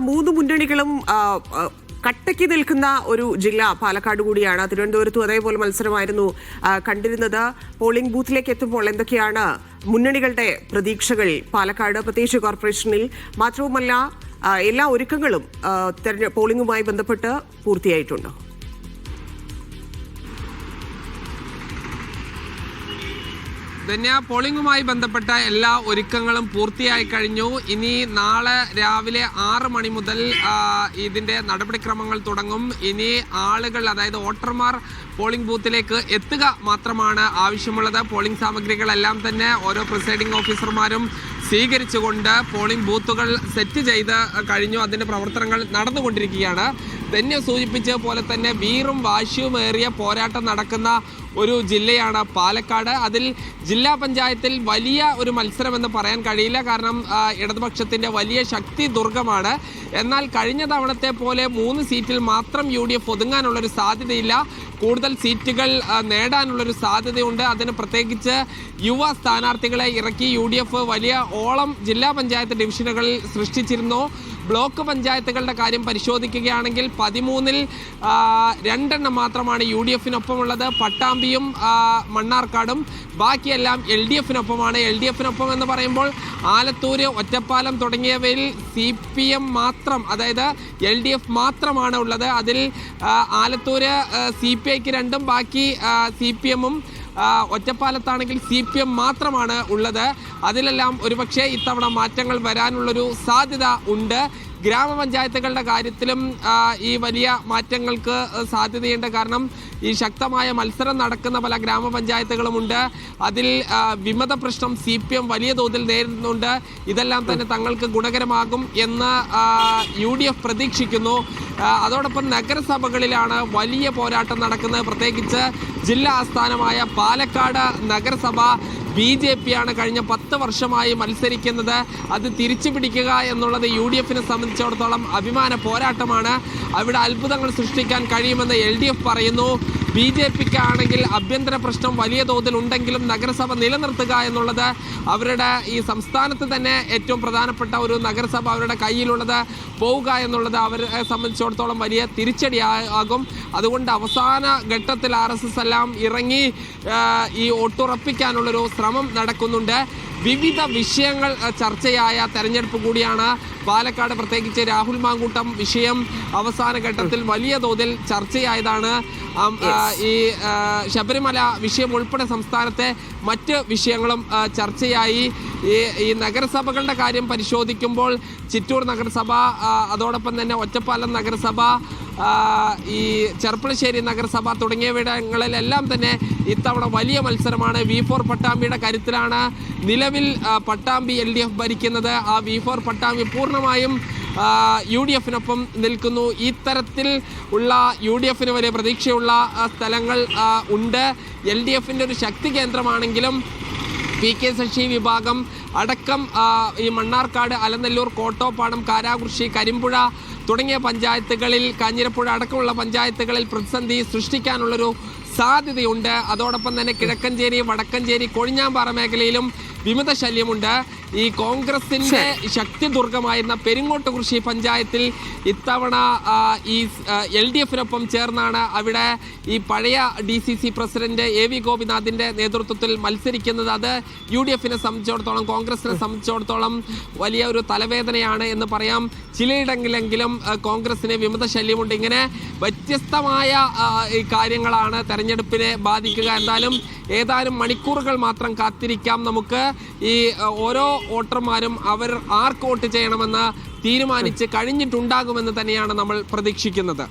മൂന്ന് മുന്നണികളും കട്ടയ്ക്ക് നിൽക്കുന്ന ഒരു ജില്ല പാലക്കാട് കൂടിയാണ്. തിരുവനന്തപുരത്തും അതേപോലെ മത്സരമായിരുന്നു കണ്ടിരുന്നത്. പോളിംഗ് ബൂത്തിലേക്ക് എത്തുമ്പോൾ എന്തൊക്കെയാണ് മുന്നണികളുടെ പ്രതീക്ഷകൾ പാലക്കാട് പ്രത്യേകിച്ച് കോർപ്പറേഷനിൽ? മാത്രവുമല്ല എല്ലാ ഒരുക്കങ്ങളും പോളിംഗുമായി ബന്ധപ്പെട്ട് പൂർത്തിയായിട്ടുണ്ട്. ധന്യ, പോളിംഗുമായി ബന്ധപ്പെട്ട എല്ലാ ഒരുക്കങ്ങളും പൂർത്തിയായി കഴിഞ്ഞു. ഇനി നാളെ രാവിലെ 6 മണി മുതൽ ഇതിൻ്റെ നടപടിക്രമങ്ങൾ തുടങ്ങും. ഇനി ആളുകൾ, അതായത് വോട്ടർമാർ പോളിംഗ് ബൂത്തിലേക്ക് എത്തുക മാത്രമാണ് ആവശ്യമുള്ളത്. പോളിംഗ് സാമഗ്രികളെല്ലാം തന്നെ ഓരോ പ്രിസൈഡിംഗ് ഓഫീസർമാരും സ്വീകരിച്ചുകൊണ്ട് പോളിംഗ് ബൂത്തുകൾ സെറ്റ് ചെയ്ത് കഴിഞ്ഞു. അതിൻ്റെ പ്രവർത്തനങ്ങൾ നടന്നുകൊണ്ടിരിക്കുകയാണ്. ധന്യ സൂചിപ്പിച്ച പോലെ തന്നെ വീറും വാശിയുമേറിയ പോരാട്ടം നടക്കുന്ന ഒരു ജില്ലയാണ് പാലക്കാട്. അതിൽ ജില്ലാ പഞ്ചായത്തിൽ വലിയ ഒരു മത്സരമെന്ന് പറയാൻ കഴിയില്ല. കാരണം ഇടതുപക്ഷത്തിൻ്റെ വലിയ ശക്തി ദുർഗമാണ്. എന്നാൽ കഴിഞ്ഞ തവണത്തെ പോലെ 3 സീറ്റിൽ മാത്രം UDF ഒതുങ്ങാനുള്ളൊരു സാധ്യതയില്ല. കൂടുതൽ സീറ്റുകൾ നേടാനുള്ളൊരു സാധ്യതയുണ്ട്. അതിന് പ്രത്യേകിച്ച് യുവ സ്ഥാനാർത്ഥികളെ ഇറക്കി UDF വലിയ ഓളം ജില്ലാ പഞ്ചായത്ത് ഡിവിഷനുകളിൽ സൃഷ്ടിച്ചിരുന്നു. ബ്ലോക്ക് പഞ്ചായത്തുകളുടെ കാര്യം പരിശോധിക്കുകയാണെങ്കിൽ 13-ൽ 2 മാത്രമാണ് UDFനൊപ്പമുള്ളത്. പട്ടാമ്പിയും മണ്ണാർക്കാടും. ബാക്കിയെല്ലാം LDFനൊപ്പമാണ്. LDFനൊപ്പം എന്ന് പറയുമ്പോൾ ആലത്തൂര്, ഒറ്റപ്പാലം തുടങ്ങിയവയിൽ CPM മാത്രം, അതായത് LDF മാത്രമാണ് ഉള്ളത്. അതിൽ ആലത്തൂര് CPIക്ക് 2, ബാക്കി CPM-ഉം, ഒറ്റപ്പാലത്താണെങ്കിൽ CPM മാത്രമാണ് ഉള്ളത്. അതിലെല്ലാം ഒരുപക്ഷെ ഇത്തവണ മാറ്റങ്ങൾ വരാനുള്ളൊരു സാധ്യത ഉണ്ട്. ഗ്രാമപഞ്ചായത്തുകളുടെ കാര്യത്തിലും ഈ വലിയ മാറ്റങ്ങൾക്ക് സാധ്യതയുണ്ട്. കാരണം ഈ ശക്തമായ മത്സരം നടക്കുന്ന പല ഗ്രാമപഞ്ചായത്തുകളുമുണ്ട്. അതിൽ വിമത പ്രശ്നം CPM വലിയ തോതിൽ നേരിടുന്നുണ്ട്. ഇതെല്ലാം തന്നെ തങ്ങൾക്ക് ഗുണകരമാകും എന്ന് UDF പ്രതീക്ഷിക്കുന്നു. അതോടൊപ്പം നഗരസഭകളിലാണ് വലിയ പോരാട്ടം നടക്കുന്നത്. പ്രത്യേകിച്ച് ജില്ലാ ആസ്ഥാനമായ പാലക്കാട് നഗരസഭ BJP-യാണ് കഴിഞ്ഞ 10 വർഷമായി മത്സരിക്കുന്നത്. അത് തിരിച്ചു പിടിക്കുക എന്നുള്ളത് UDFനെ സംബന്ധിച്ചിടത്തോളം അഭിമാന പോരാട്ടമാണ്. അവിടെ അത്ഭുതങ്ങൾ സൃഷ്ടിക്കാൻ കഴിയുമെന്ന് LDF പറയുന്നു. BJP-ക്കാണെങ്കിൽ ആഭ്യന്തര പ്രശ്നം വലിയ തോതിൽ ഉണ്ടെങ്കിലും നഗരസഭ നിലനിർത്തുക എന്നുള്ളത് അവരുടെ ഈ സംസ്ഥാനത്ത് തന്നെ ഏറ്റവും പ്രധാനപ്പെട്ട ഒരു നഗരസഭ അവരുടെ കയ്യിലുള്ളത് പോവുക എന്നുള്ളത് അവരെ സംബന്ധിച്ചിടത്തോളം വലിയ തിരിച്ചടി ആകും. അതുകൊണ്ട് അവസാന ഘട്ടത്തിൽ RSS എല്ലാം ഇറങ്ങി ഈ വോട്ടുറപ്പിക്കാനുള്ളൊരു ശ്രമം നടക്കുന്നുണ്ട്. വിവിധ വിഷയങ്ങൾ ചർച്ചയായ തെരഞ്ഞെടുപ്പ് കൂടിയാണ് പാലക്കാട്. പ്രത്യേകിച്ച് രാഹുൽ മാങ്കൂട്ടം വിഷയം അവസാന ഘട്ടത്തിൽ വലിയ തോതിൽ ചർച്ചയായതാണ്. ഈ ശബരിമല വിഷയം ഉൾപ്പെടെ സംസ്ഥാനത്തെ മറ്റ് വിഷയങ്ങളും ചർച്ചയായി. ഈ നഗരസഭകളുടെ കാര്യം പരിശോധിക്കുമ്പോൾ ചിറ്റൂർ നഗരസഭ, അതോടൊപ്പം തന്നെ ഒറ്റപ്പാലം നഗരസഭ, ഈ ചെർപ്പളശ്ശേരി നഗരസഭ തുടങ്ങിയവിടങ്ങളിലെല്ലാം തന്നെ ഇത്തവണ വലിയ മത്സരമാണ്. V4 പട്ടാമ്പിയുടെ കരുത്തിലാണ് നിലവിൽ പട്ടാമ്പി LDF ഭരിക്കുന്നത്. ആ V4 പട്ടാമ്പി പൂർണ്ണമായും UDFനൊപ്പം നിൽക്കുന്നു. ഇത്തരത്തിൽ ഉള്ള UDFന് വലിയ പ്രതീക്ഷയുള്ള സ്ഥലങ്ങൾ ഉണ്ട്. LDFൻ്റെ ഒരു ശക്തി കേന്ദ്രമാണെങ്കിലും PK ശശി വിഭാഗം അടക്കം ഈ മണ്ണാർക്കാട്, അലനല്ലൂർ, കോട്ടോപ്പാടം, കാരാകുർശി, കരിമ്പുഴ തുടങ്ങിയ പഞ്ചായത്തുകളിൽ, കാഞ്ഞിരപ്പുഴ അടക്കമുള്ള പഞ്ചായത്തുകളിൽ പ്രതിസന്ധി സൃഷ്ടിക്കാനുള്ളൊരു സാധ്യതയുണ്ട്. അതോടൊപ്പം തന്നെ കിഴക്കഞ്ചേരി, വടക്കഞ്ചേരി, കൊഴിഞ്ഞാമ്പാറ മേഖലയിലും വിമത ശല്യമുണ്ട്. ഈ കോൺഗ്രസിൻ്റെ ശക്തി ദുർഗമായിരുന്ന പെരിങ്ങോട്ടുകുറിശി പഞ്ചായത്തിൽ ഇത്തവണ ഈ LDFനൊപ്പം ചേർന്നാണ് അവിടെ ഈ പഴയ DCC പ്രസിഡന്റ് AV ഗോപിനാഥിൻ്റെ നേതൃത്വത്തിൽ മത്സരിക്കുന്നത്. അത് UDFനെ സംബന്ധിച്ചിടത്തോളം, കോൺഗ്രസിനെ സംബന്ധിച്ചിടത്തോളം വലിയ ഒരു തലവേദനയാണ് എന്ന് പറയാം. ചിലയിടങ്ങളിലെങ്കിലും കോൺഗ്രസിന് വിമത ശല്യമുണ്ട്. ഇങ്ങനെ വ്യത്യസ്തമായ ഈ കാര്യങ്ങളാണ് തെരഞ്ഞെടുപ്പിനെ ബാധിക്കുക. എന്തായാലും ഏതാനും മണിക്കൂറുകൾ മാത്രം കാത്തിരിക്കാം നമുക്ക്. ഈ ഓരോ വോട്ടർമാരും അവർ ആർക്ക് വോട്ട് ചെയ്യണമെന്ന് തീരുമാനിച്ച് കഴിഞ്ഞിട്ടുണ്ടാകുമെന്ന് തന്നെയാണ് നമ്മൾ പ്രതീക്ഷിക്കുന്നത്.